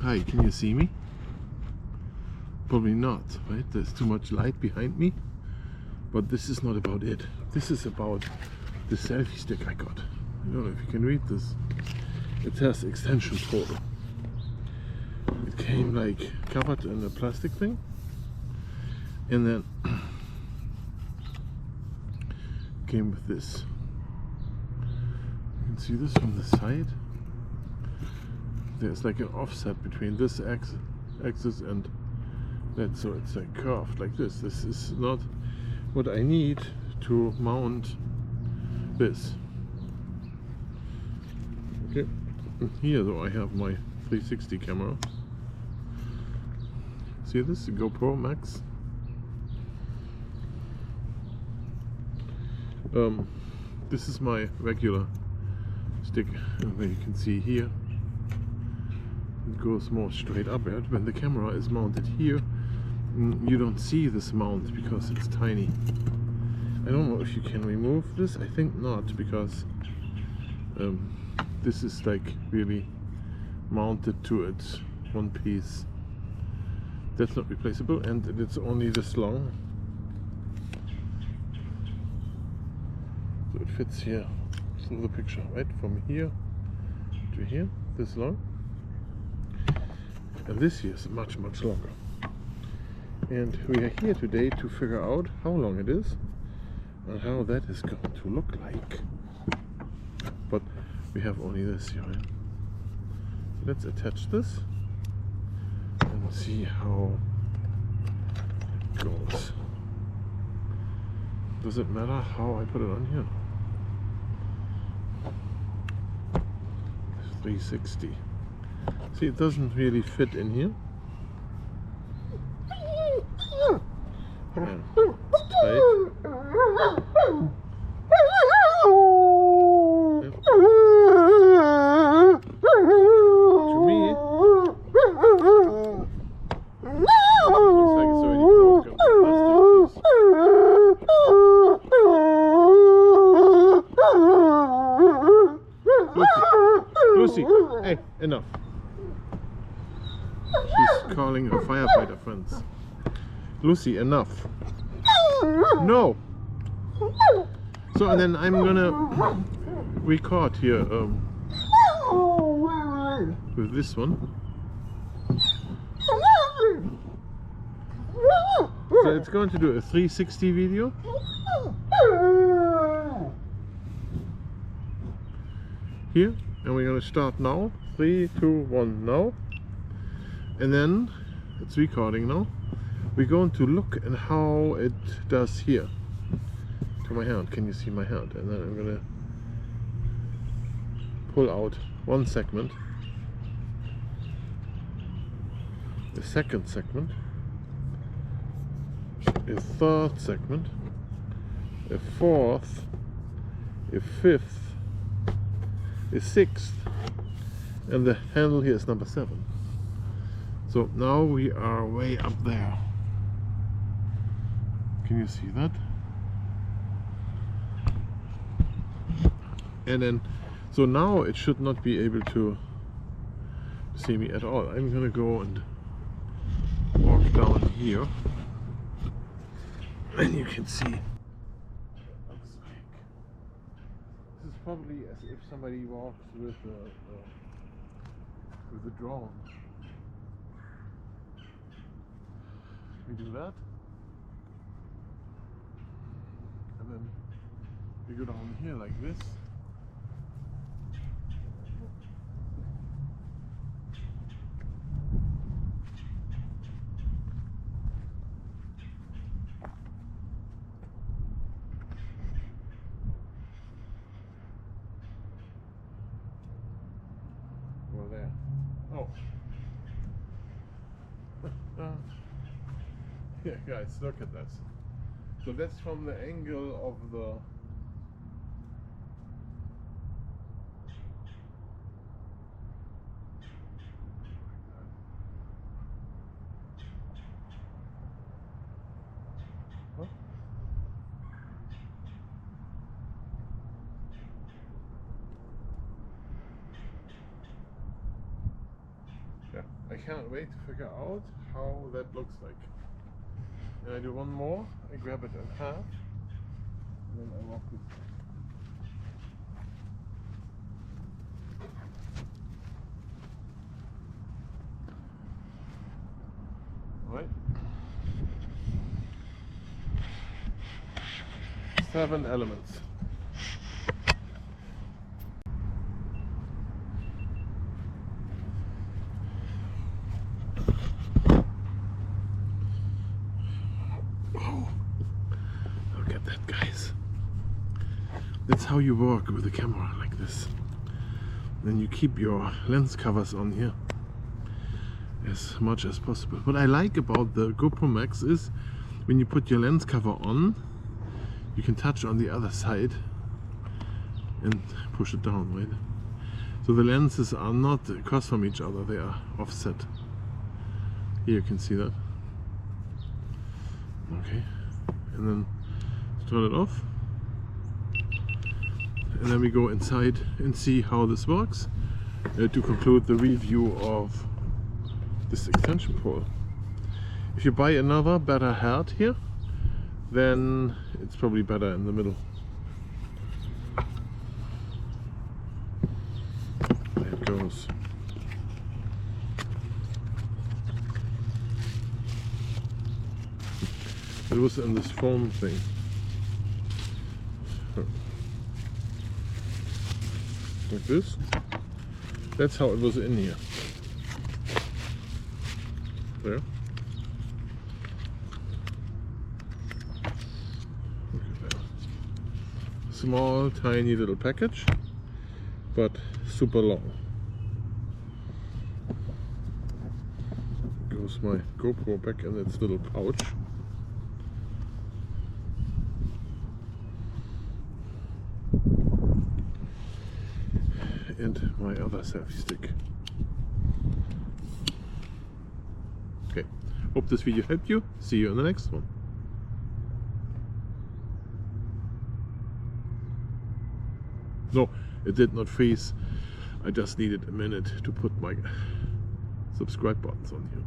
Hi, can you see me? Probably not, right? There's too much light behind me. But this is not about it. This is about the selfie stick I got. I don't know if you can read this. It says Extensionable. It came like covered in a plastic thing. And then came with this. You can see this from the side. There's like an offset between this axis and that, so it's like curved like this. This is not what I need to mount this. Okay, here though I have my 360 camera. See this? The GoPro Max. This is my regular stick, and you can see here it goes more straight upward. When the camera is mounted here, you don't see this mount because it's tiny. I don't know if you can remove this. I think not, because this is like really mounted to it, one piece. That's not replaceable, and it's only this long. So it fits here through the picture, right? From here to here, this long. And this here is much, much longer. And we are here today to figure out how long it is and how that is going to look like. But we have only this here, right? Let's attach this and see how it goes. Does it matter how I put it on here? 360. See, it doesn't really fit in here. And it's tight. To me, looks like it's already broken. Lucy, hey, enough. She's calling her firefighter friends. Lucy, enough. No. So, and then I'm gonna record here with this one. So it's going to do a 360 video. Here, and we're gonna start now. 3, 2, 1, now. And then it's recording now. We're going to look at how it does here to my hand. Can you see my hand? And then I'm gonna pull out one segment, the second segment, a third segment, a fourth, a fifth, a sixth, and the handle here is number 7. So now we are way up there. Can you see that? And then, so now it should not be able to see me at all. I'm gonna go and walk down here, and you can see. This is probably as if somebody walks with a drone. We do that, and then we go down here like this. Well, there. Oh. Yeah, guys, look at this. So that's from the angle of the I can't wait to figure out how that looks like. And I do one more, I grab it in half, and then I walk it. Right. 7 elements. Oh, look at that, guys. That's how you work with a camera like this. Then you keep your lens covers on here as much as possible. What I like about the GoPro Max is when you put your lens cover on, you can touch on the other side and push it down, right? So the lenses are not across from each other, they are offset. Here you can see that. Okay, and then turn it off. And then we go inside and see how this works to conclude the review of this extension pole. If you buy another better head here, then it's probably better in the middle. There it goes. It was in this foam thing. Like this. That's how it was in here. There. Look at that. Small, tiny little package, but super long. Goes my GoPro back in its little pouch. And my other selfie stick. Okay, hope this video helped you. See you in the next one. No, it did not freeze. I just needed a minute to put my subscribe buttons on here.